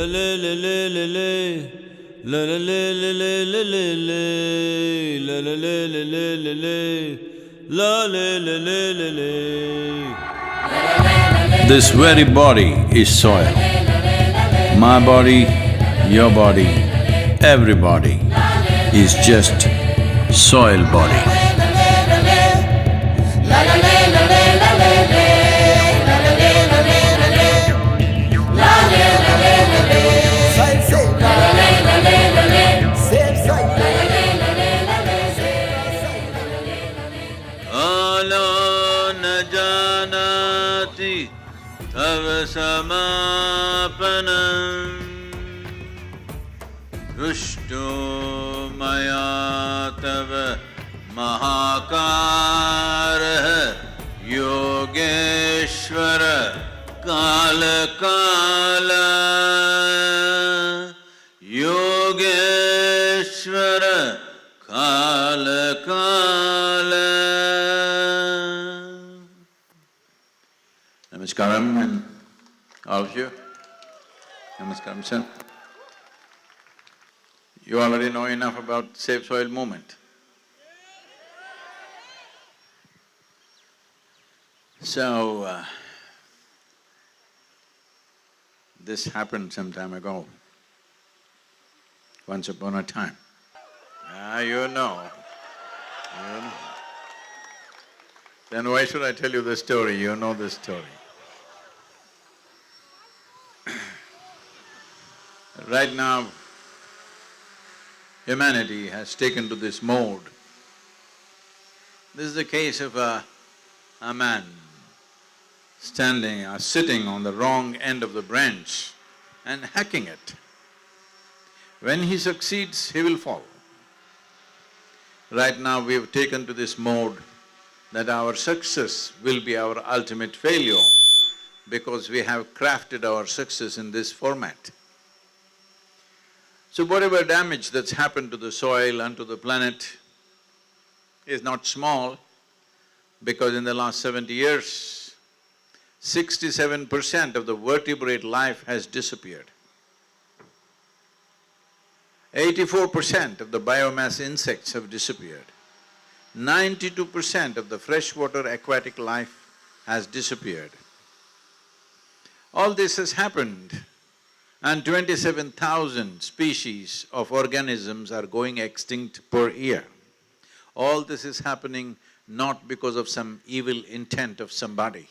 la la la la la la, la la la la la la la la, la la la la la la la, la la la la la la. This very body is soil. My body, your body, everybody is just soil body. Tava samapanam Rushto maya tava mahakara Yogeshwara kala kala Yogeshwara kala kala. Namaskaram, and all of you. Namaskaram, sir. You already know enough about Save Soil movement. So, this happened some time ago, once upon a time. You know. Then why should I tell you the story? You know the story. Right now, humanity has taken to this mode. This is the case of a man standing or sitting on the wrong end of the branch and hacking it. When he succeeds, he will fall. Right now we have taken to this mode that our success will be our ultimate failure because we have crafted our success in this format. So whatever damage that's happened to the soil and to the planet is not small, because in the last 70 years, 67% of the vertebrate life has disappeared. 84% of the biomass insects have disappeared. 92% of the freshwater aquatic life has disappeared. All this has happened, and 27,000 species of organisms are going extinct per year. All this is happening not because of some evil intent of somebody.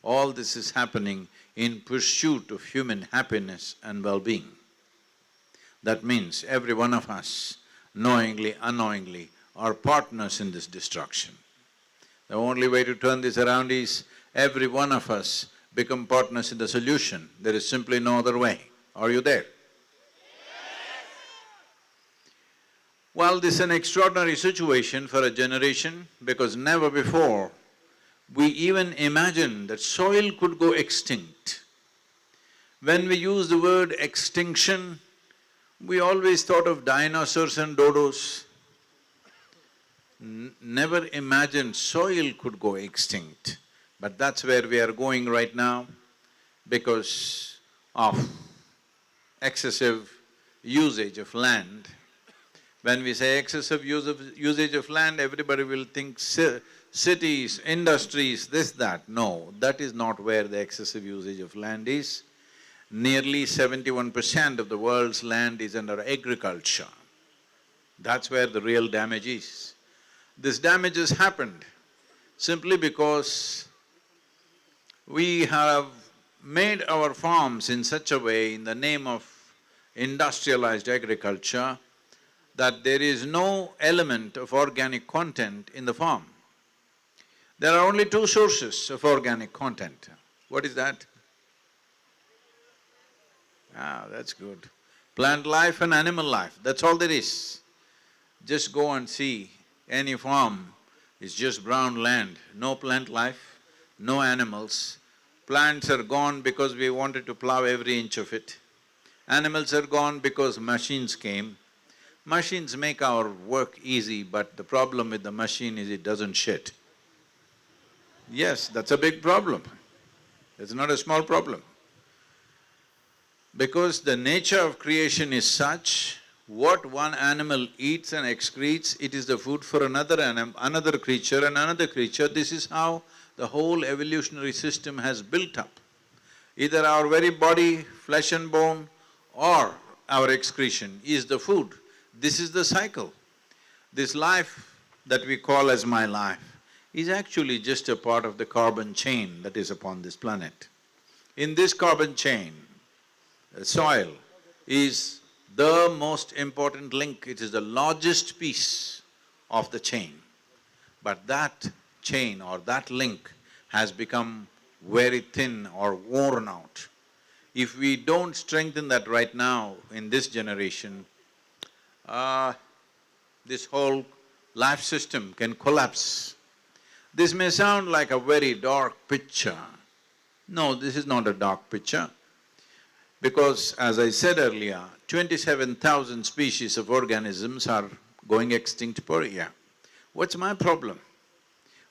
All this is happening in pursuit of human happiness and well-being. That means every one of us, knowingly, unknowingly, are partners in this destruction. The only way to turn this around is every one of us become partners in the solution. There is simply no other way. Are you there? Well, this is an extraordinary situation for a generation because never before we even imagined that soil could go extinct. When we use the word extinction, we always thought of dinosaurs and dodos. Never imagined soil could go extinct. But that's where we are going right now because of excessive usage of land. When we say excessive usage of land, everybody will think cities, industries, this, that. No, that is not where the excessive usage of land is. Nearly 71% of the world's land is under agriculture. That's where the real damage is. This damage has happened simply because we have made our farms in such a way in the name of industrialized agriculture that there is no element of organic content in the farm. There are only two sources of organic content. What is that? That's good. Plant life and animal life, that's all there is. Just go and see any farm, it's just brown land, no plant life, no animals. Plants are gone because we wanted to plow every inch of it. Animals are gone because machines came. Machines make our work easy, but the problem with the machine is it doesn't shit. Yes, that's a big problem. It's not a small problem. Because the nature of creation is such, what one animal eats and excretes, it is the food for another creature and another creature. This is how the whole evolutionary system has built up. Either our very body, flesh and bone, or our excretion is the food. This is the cycle. This life that we call as my life is actually just a part of the carbon chain that is upon this planet. In this carbon chain, the soil is the most important link, it is the largest piece of the chain. But that chain or that link has become very thin or worn out. If we don't strengthen that right now in this generation, this whole life system can collapse. This may sound like a very dark picture. No, this is not a dark picture. Because as I said earlier, 27,000 species of organisms are going extinct per year. What's my problem?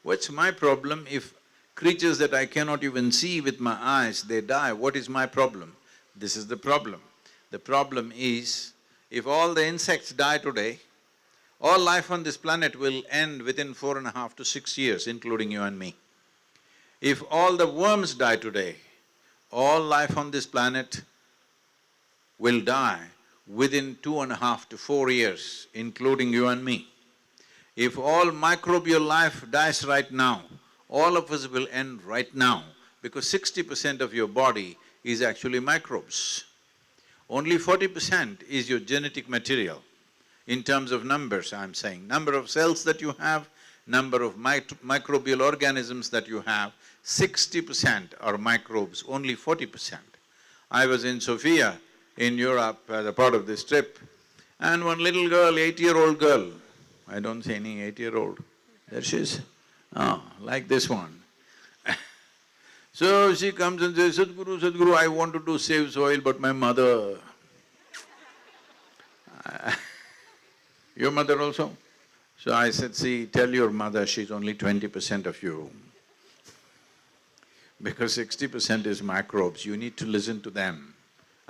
What's my problem if creatures that I cannot even see with my eyes, they die? What is my problem? This is the problem. The problem is, if all the insects die today, all life on this planet will end within 4.5 to 6 years, including you and me. If all the worms die today, all life on this planet will die within 2.5 to 4 years, including you and me. If all microbial life dies right now, all of us will end right now, because 60% of your body is actually microbes. Only 40% is your genetic material. In terms of numbers, I'm saying, number of cells that you have, number of microbial organisms that you have, 60% are microbes, only 40%. I was in Sofia, in Europe, as a part of this trip, and one little girl, 8-year-old girl, I don't see any 8-year-old, there she is, like this one. So she comes and says, Sadhguru, Sadhguru, I want to save soil, but my mother… Your mother also? So I said, see, tell your mother she's only 20% of you. Because 60% is microbes, you need to listen to them.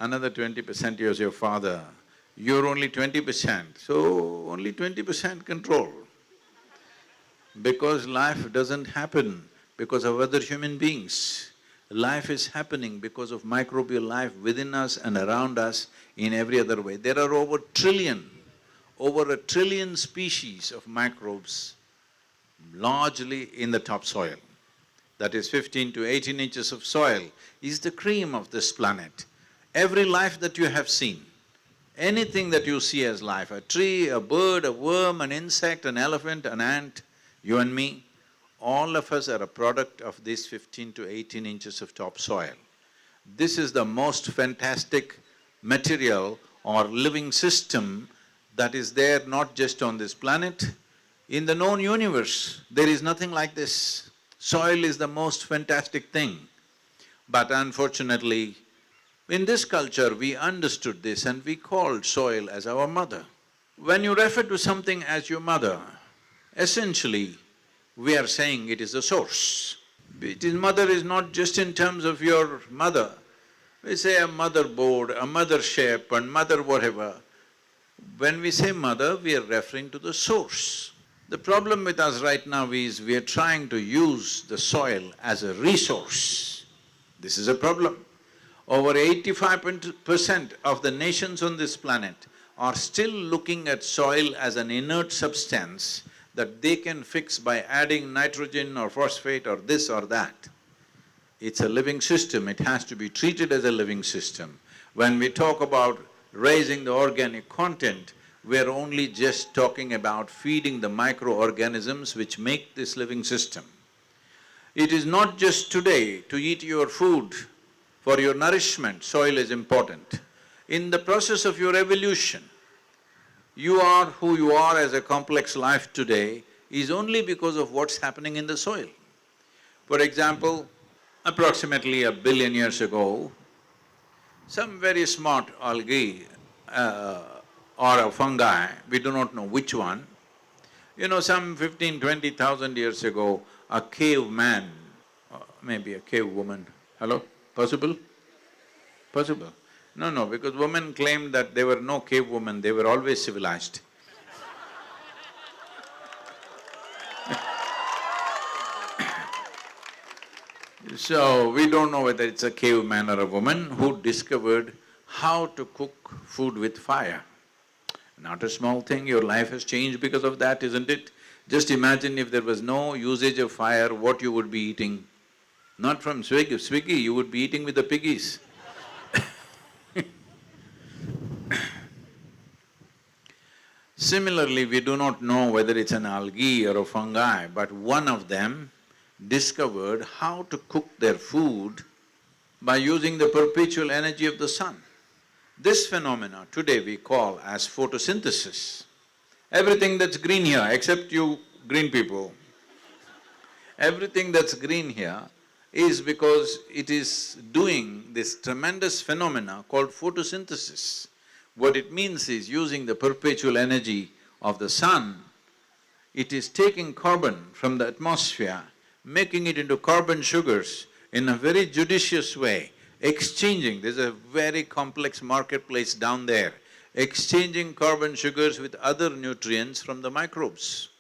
Another 20% is your father, you're only 20%, so only 20% control. Because life doesn't happen because of other human beings. Life is happening because of microbial life within us and around us in every other way. There are over a trillion species of microbes largely in the topsoil. That is 15 to 18 inches of soil is the cream of this planet. Every life that you have seen, anything that you see as life, a tree, a bird, a worm, an insect, an elephant, an ant, you and me, all of us are a product of this 15 to 18 inches of topsoil. This is the most fantastic material or living system that is there not just on this planet, in the known universe, there is nothing like this. Soil is the most fantastic thing. But unfortunately, in this culture, we understood this and we called soil as our mother. When you refer to something as your mother, essentially, we are saying it is the source. Mother is not just in terms of your mother. We say a motherboard, a mothership and mother whatever. When we say mother, we are referring to the source. The problem with us right now is we are trying to use the soil as a resource. This is a problem. Over 85% of the nations on this planet are still looking at soil as an inert substance that they can fix by adding nitrogen or phosphate or this or that. It's a living system, it has to be treated as a living system. When we talk about raising the organic content, we're only just talking about feeding the microorganisms which make this living system. It is not just today to eat your food, for your nourishment, soil is important. In the process of your evolution, you are who you are as a complex life today is only because of what's happening in the soil. For example, approximately 1 billion years ago, some very smart algae or a fungi, we do not know which one, some 15,000–20,000 years ago, a caveman, maybe a cave woman, hello? Possible? Possible. No, because women claimed that there were no cave women, they were always civilized. So, we don't know whether it's a caveman or a woman who discovered how to cook food with fire. Not a small thing, your life has changed because of that, isn't it? Just imagine if there was no usage of fire, what you would be eating. Not from Swiggy, you would be eating with the piggies. Similarly, we do not know whether it's an algae or a fungi, but one of them discovered how to cook their food by using the perpetual energy of the sun. This phenomena today we call as photosynthesis. Everything that's green here, except you green people, everything that's green here is because it is doing this tremendous phenomena called photosynthesis. What it means is, using the perpetual energy of the sun, it is taking carbon from the atmosphere, making it into carbon sugars in a very judicious way, exchanging, there's a very complex marketplace down there, exchanging carbon sugars with other nutrients from the microbes.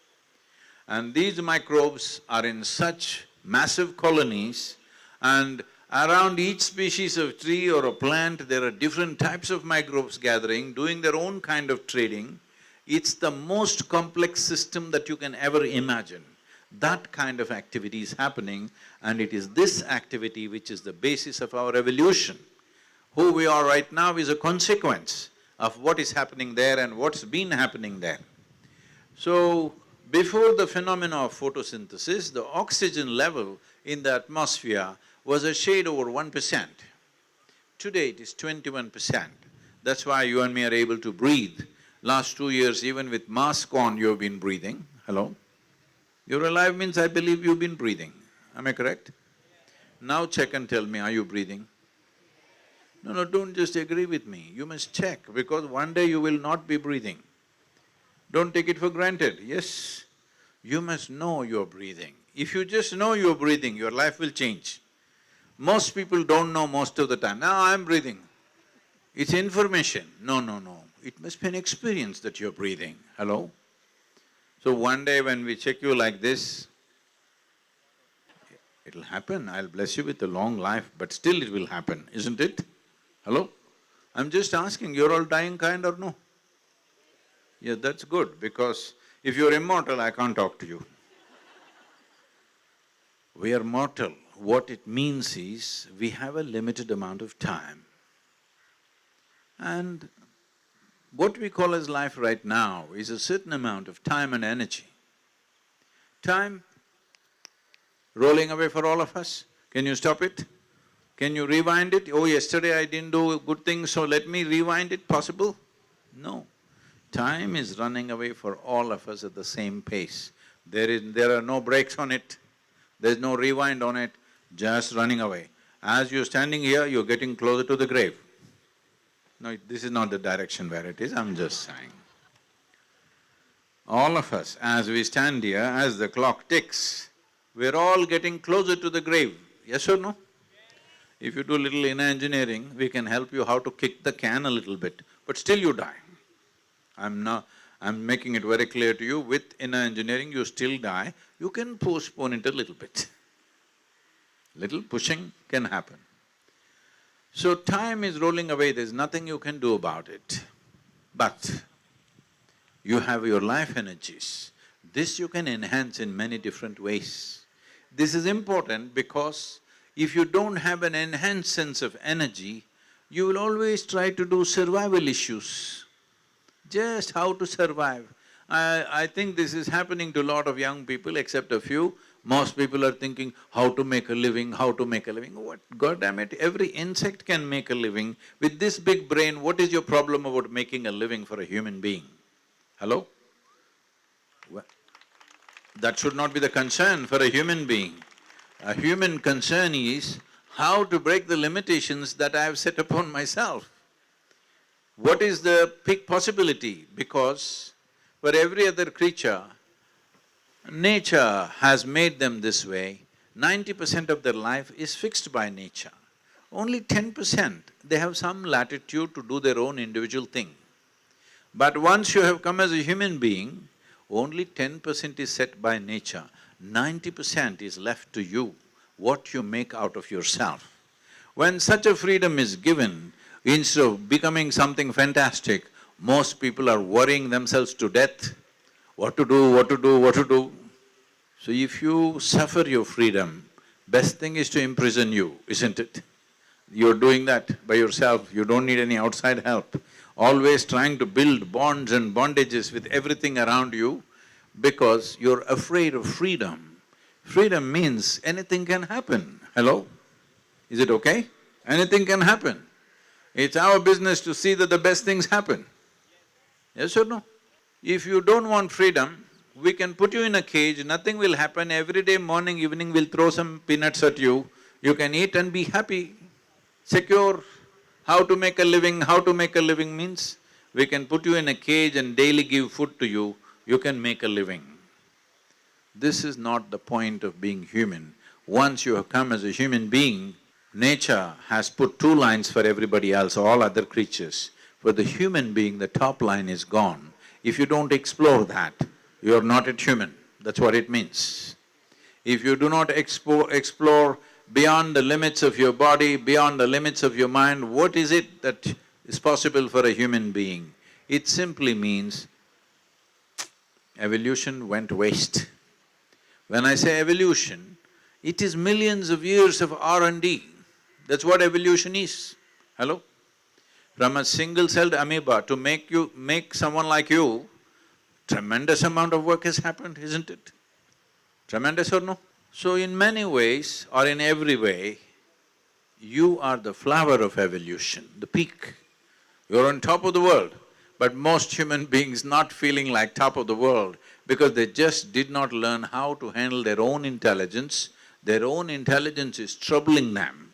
And these microbes are in such massive colonies, and around each species of tree or a plant, there are different types of microbes gathering, doing their own kind of trading. It's the most complex system that you can ever imagine. That kind of activity is happening, and it is this activity which is the basis of our evolution. Who we are right now is a consequence of what is happening there and what's been happening there. So, before the phenomena of photosynthesis, the oxygen level in the atmosphere was a shade over 1%. Today it is 21%. That's why you and me are able to breathe. Last 2 years, even with mask on, you have been breathing. Hello? You're alive means I believe you've been breathing. Am I correct? Now check and tell me, are you breathing? No, don't just agree with me. You must check, because one day you will not be breathing. Don't take it for granted. Yes, you must know you're breathing. If you just know you're breathing, your life will change. Most people don't know most of the time, now I'm breathing. It's information. No, it must be an experience that you're breathing. Hello? So one day when we check you like this, it'll happen, I'll bless you with a long life, but still it will happen, isn't it? Hello? I'm just asking, you're all dying kind or no? Yeah, that's good, because if you're immortal, I can't talk to you. We are mortal. What it means is, we have a limited amount of time. And what we call as life right now is a certain amount of time and energy. Time rolling away for all of us. Can you stop it? Can you rewind it? Oh, yesterday I didn't do good things, so let me rewind it, possible? No. Time is running away for all of us at the same pace. There are no brakes on it, there's no rewind on it, just running away. As you're standing here, you're getting closer to the grave. No, this is not the direction where it is, I'm just saying. All of us, as we stand here, as the clock ticks, we're all getting closer to the grave, yes or no? If you do little inner engineering, we can help you how to kick the can a little bit, but still you die. I'm making it very clear to you, with inner engineering you still die, you can postpone it a little bit. Little pushing can happen. So time is rolling away, there's nothing you can do about it. But you have your life energies. This you can enhance in many different ways. This is important because if you don't have an enhanced sense of energy, you will always try to do survival issues. Just how to survive. I think this is happening to a lot of young people, except a few. Most people are thinking how to make a living, how to make a living. What, God damn it, every insect can make a living. With this big brain, what is your problem about making a living for a human being? Hello? Well, that should not be the concern for a human being. A human concern is how to break the limitations that I have set upon myself. What is the peak possibility? Because for every other creature, nature has made them this way. 90% of their life is fixed by nature. only 10%, they have some latitude to do their own individual thing. But once you have come as a human being, only 10% is set by nature, 90% is left to you, what you make out of yourself. When such a freedom is given, instead of becoming something fantastic, most people are worrying themselves to death, what to do, what to do, what to do. So if you suffer your freedom, best thing is to imprison you, isn't it? You're doing that by yourself, you don't need any outside help. Always trying to build bonds and bondages with everything around you because you're afraid of freedom. Freedom means anything can happen. Hello? Is it okay? Anything can happen. It's our business to see that the best things happen. Yes or no? If you don't want freedom, we can put you in a cage, nothing will happen, every day, morning, evening, we'll throw some peanuts at you, you can eat and be happy, secure. How to make a living? How to make a living means, we can put you in a cage and daily give food to you, you can make a living. This is not the point of being human. Once you have come as a human being, nature has put two lines for everybody else, all other creatures. For the human being, the top line is gone. If you don't explore that, you're not a human, that's what it means. If you do not explore beyond the limits of your body, beyond the limits of your mind, what is it that is possible for a human being? It simply means evolution went waste. When I say evolution, it is millions of years of R&D. That's what evolution is. Hello? From a single-celled amoeba to make someone like you, tremendous amount of work has happened, isn't it? Tremendous or no? So in many ways or in every way, you are the flower of evolution, the peak. You're on top of the world, but most human beings not feeling like top of the world because they just did not learn how to handle their own intelligence. Their own intelligence is troubling them.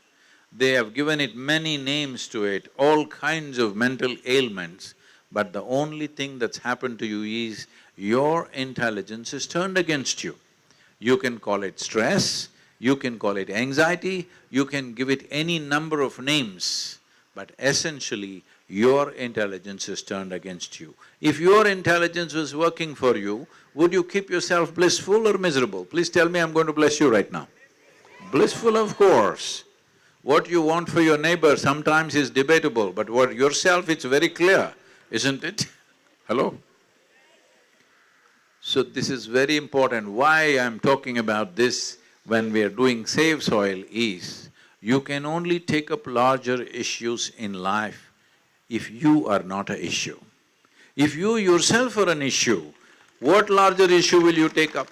They have given it many names to it, all kinds of mental ailments, but the only thing that's happened to you is your intelligence is turned against you. You can call it stress, you can call it anxiety, you can give it any number of names, but essentially your intelligence is turned against you. If your intelligence was working for you, would you keep yourself blissful or miserable? Please tell me, I'm going to bless you right now. Blissful, of course. What you want for your neighbor sometimes is debatable, but what yourself, it's very clear, isn't it? Hello? So this is very important. Why I'm talking about this when we are doing Save Soil is, you can only take up larger issues in life if you are not an issue. If you yourself are an issue, what larger issue will you take up?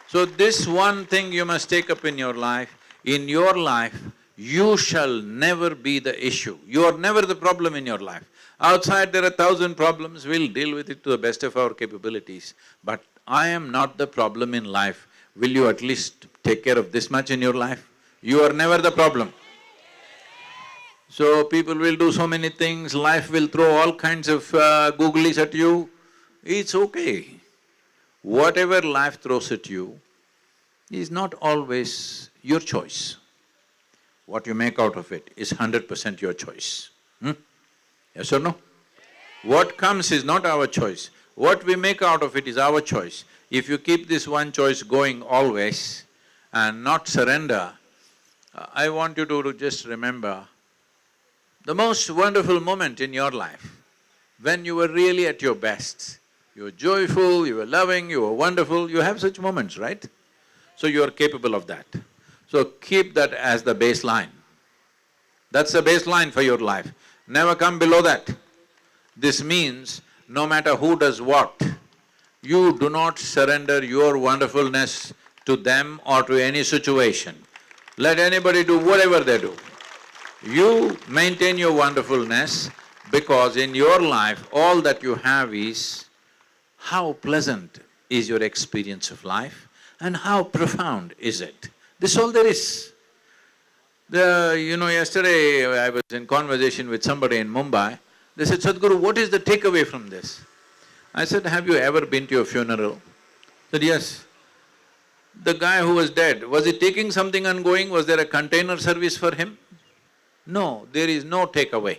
So this one thing you must take up in your life. In your life, you shall never be the issue. You are never the problem in your life. Outside there are 1,000 problems, we'll deal with it to the best of our capabilities. But I am not the problem in life. Will you at least take care of this much in your life? You are never the problem. So people will do so many things, life will throw all kinds of googlies at you. It's okay. Whatever life throws at you is not always your choice. What you make out of it is 100% your choice. Yes or no? What comes is not our choice. What we make out of it is our choice. If you keep this one choice going always and not surrender, I want you to just remember the most wonderful moment in your life, when you were really at your best. You were joyful, you were loving, you were wonderful, you have such moments, right? So you are capable of that. So keep that as the baseline. That's the baseline for your life. Never come below that. This means no matter who does what, you do not surrender your wonderfulness to them or to any situation. Let anybody do whatever they do. You maintain your wonderfulness because in your life, all that you have is how pleasant is your experience of life and how profound is it. This is all there is. Yesterday I was in conversation with somebody in Mumbai. They said, Sadhguru, what is the takeaway from this? I said, have you ever been to a funeral? I said, yes. The guy who was dead, was he taking something and going? Was there a container service for him? No, there is no takeaway.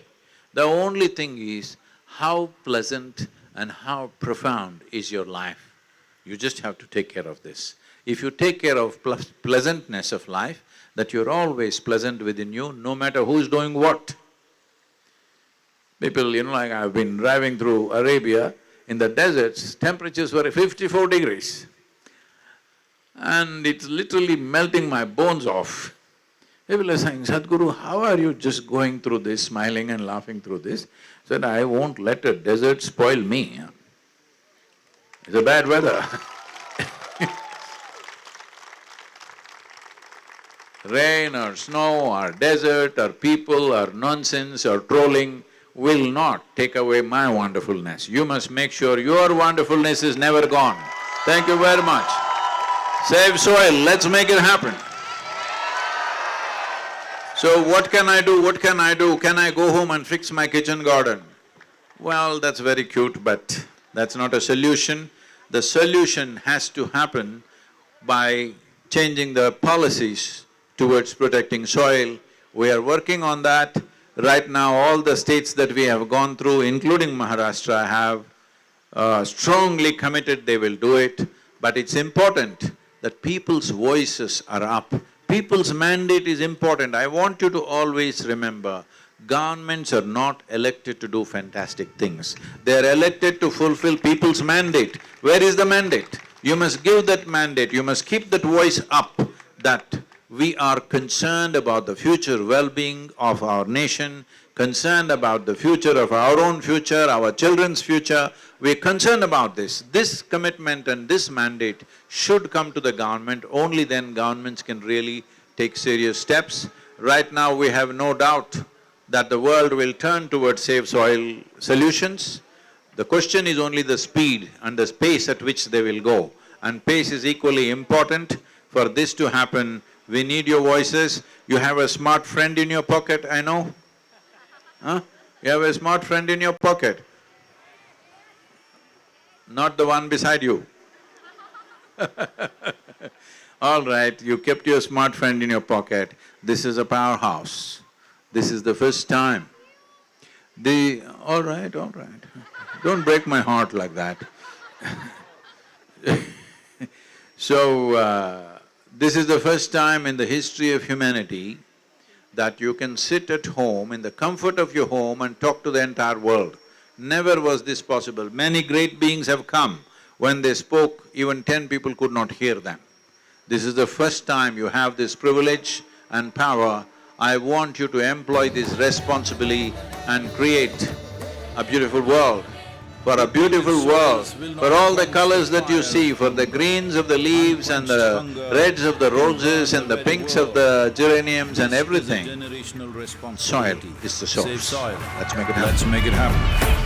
The only thing is how pleasant and how profound is your life. You just have to take care of this. If you take care of pleasantness of life, that you're always pleasant within you, no matter who's doing what. People, like I've been driving through Arabia, in the deserts, temperatures were 54 degrees. And it's literally melting my bones off. People are saying, Sadhguru, how are you just going through this, smiling and laughing through this? I said, I won't let a desert spoil me. It's a bad weather. Rain or snow or desert or people or nonsense or trolling will not take away my wonderfulness. You must make sure your wonderfulness is never gone. Thank you very much. Save soil, let's make it happen. So what can I do, what can I do? Can I go home and fix my kitchen garden? Well, that's very cute, but that's not a solution. The solution has to happen by changing the policies towards protecting soil. We are working on that. Right now, all the states that we have gone through, including Maharashtra, have strongly committed they will do it. But it's important that people's voices are up. People's mandate is important. I want you to always remember, governments are not elected to do fantastic things. They are elected to fulfill people's mandate. Where is the mandate? You must give that mandate, you must keep that voice up that we are concerned about the future well-being of our nation, concerned about the future of our own future, our children's future. We're concerned about this. This commitment and this mandate should come to the government, only then governments can really take serious steps. Right now we have no doubt that the world will turn towards safe soil solutions. The question is only the speed and the pace at which they will go. And pace is equally important. For this to happen, we need your voices. You have a smart friend in your pocket, I know. Huh? You have a smart friend in your pocket. Not the one beside you. All right, you kept your smart friend in your pocket. This is a powerhouse. This is the first time. All right. Don't break my heart like that. So, this is the first time in the history of humanity that you can sit at home, in the comfort of your home and talk to the entire world. Never was this possible. Many great beings have come. When they spoke, even 10 people could not hear them. This is the first time you have this privilege and power. I want you to employ this responsibly and create a beautiful world. For a beautiful world, for all the colors that you see, for the greens of the leaves and the reds of the roses and the pinks of the geraniums and everything, soil is the source. Let's make it happen.